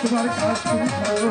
তোমার কাজ তুমি করো।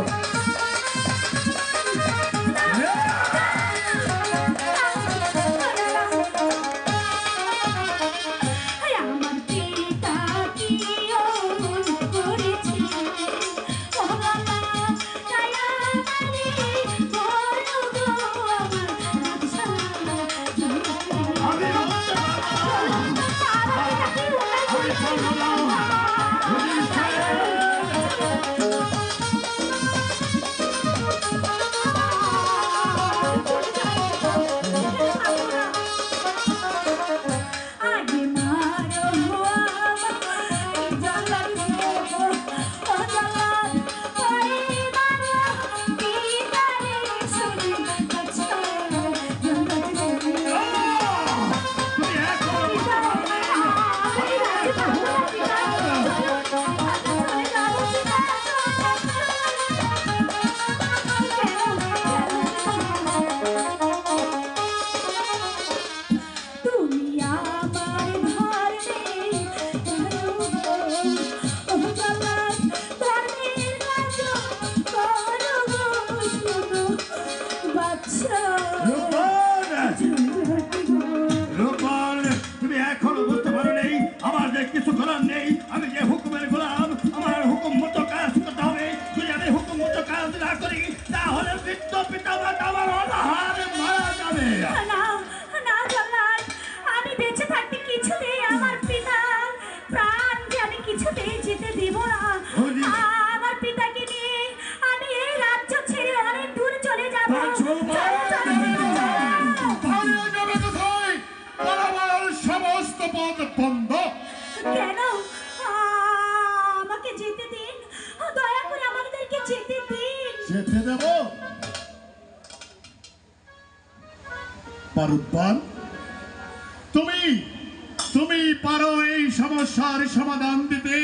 তুমি পারো এই সমস্যার সমাধান দিতে।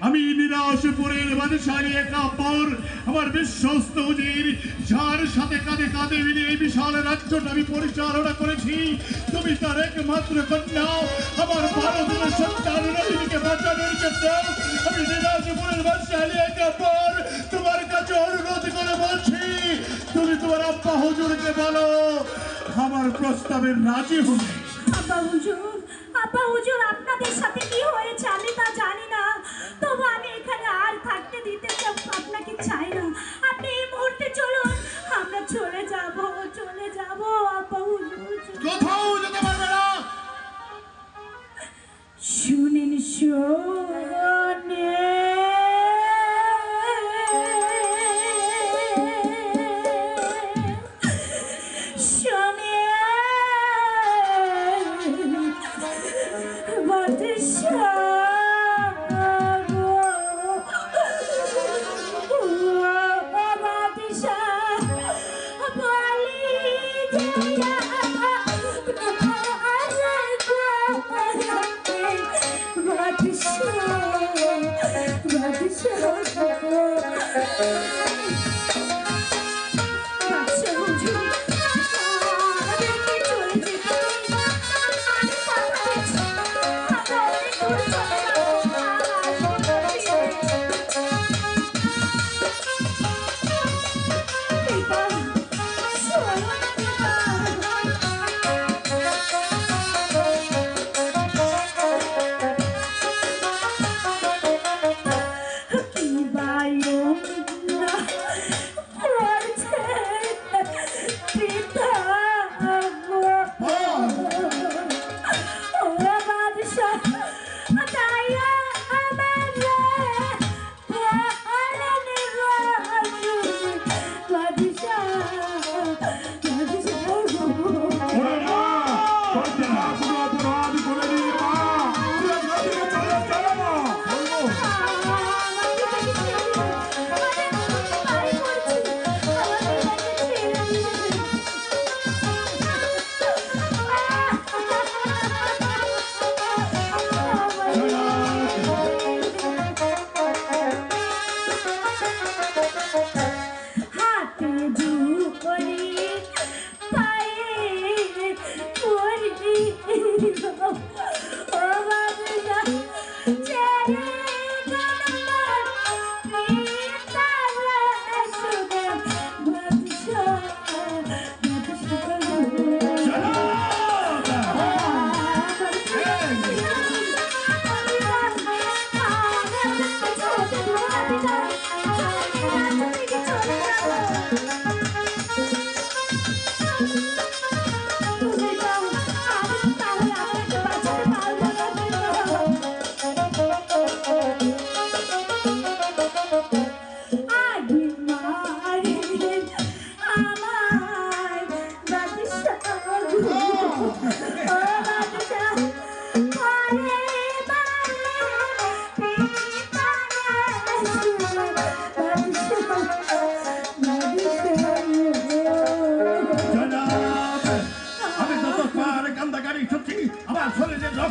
আমি নিরাশপুরের বাদশাহী একাব্বর আমার বিশ্বস্ত উজির, যার সাথে কাঁধে কাঁধে মিলিয়ে এই বিশাল রাজ্যটা আমি পরিচালনা করেছি। তুমি তার একমাত্র কন্যা, আমার 12 দিনের সন্তান রহিমকে বাঁচানোর জন্য আমি নিরাশপুরের বাদশাহী একাব্বর তোমার কাছে অনুরোধ করে বলছি, তুমি তোমার আব্বা হুজুরকে বলো আমার প্রস্তাবে রাজি হবে। আব্বা হুজুর, আপনাদের সাথে কি হয়েছে আমি তা জানি না, তবু আমি এখানে আর থাকতে দিতে আপনাকে চাই না। আপনি এই মুহূর্তে চলুন, আমরা চলে যাব আব্বা হুজুর। কোথাও যেতে পারবে না। শুনেন শোনে চলে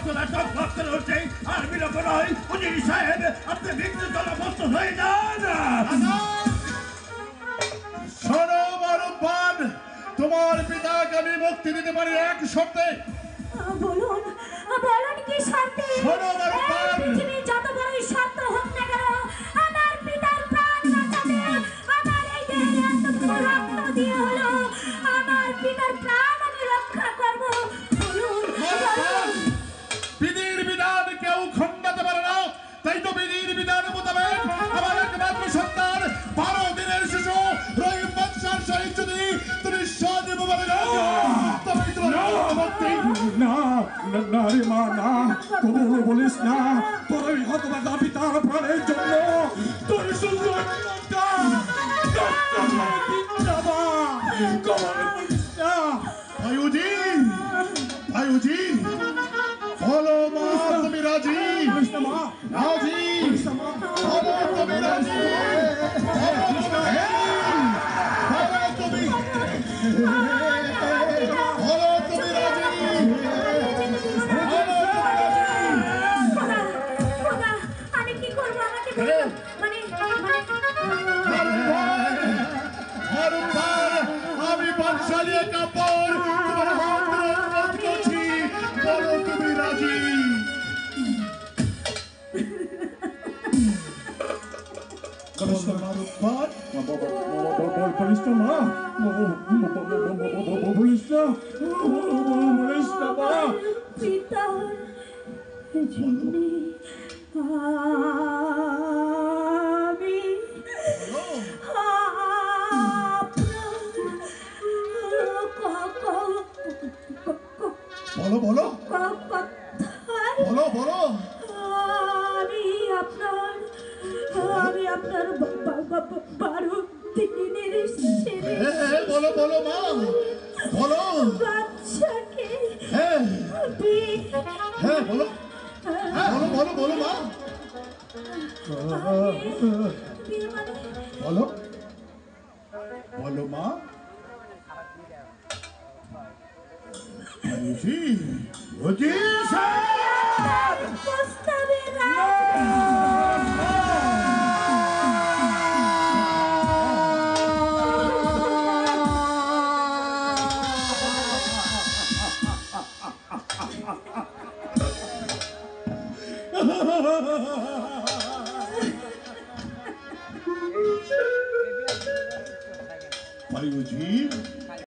রক্তটা টক করে উঠছে আর বিলম্ব নয় উজির সাহেব আপনি মৃত্যুর জন্য প্রস্তুত হয়ে যান। শোনো মারুফান, তোমার পিতাকে আমি মুক্তি দিতে পারি এক শর্তে। বলুন বলুন কি শর্তে? শোনো মারুফান, পৃথিবীর যত বড়ই শর্ত হোক না কেন, আমার পিতার প্রাণ বাঁচাতে আমার এই দেহে এতটুকু রক্ত দিয়ে হলো আমার পিতার প্রাণ আমি রক্ষা করব। বলুন বলুন। বিধির বিধান কেউ খণ্ডাতে পারে না, তাই তো বিধির বিধান মোতাবেক আমার একমাত্র সন্তান 12 দিনের শিশু রহিম বাদশার সহিত যদি তুমি সজীবভাবে যাও, তবে তোমার মুক্তি। না না রে মা, না কবুল বলিস না। তোর ওই হতভাগা পিতার প্রাণের জন্য তোর সুন্দর জীবনটা নষ্ট করে দিচ্ছা মা। কবুল বলিস না। ভাইউজি, ভাইউজি, বলো মা তুমি রাজি? বলিস না মা, রাজি? বলিস না মা। বলো তুমি রাজি? বলো তুমি? বলো তুমি? বলো তুমি রাজি? বলো খোদা, খোদা, আমি কি করব আমাকে বলুন। মানে মারুফান, আমি বাদশালী কাপড় তোমার হাত ধরে অনুরোধ করছি, বলো তুমি রাজি? মারুফান, বলিস না মা, বলিস না, বলিস না মা। পিতার জন্যে আমি বলো বলো কথায় বলো বলো। আমি আপনার 12 দিনের ছেলে বলো বলো মা, বলো। বাচ্চাকে হ্যাঁ হ্যাঁ বলো, বলো বলো বলো মা, বলো বলো মা। বুঝি বুঝি প্রস্তাবে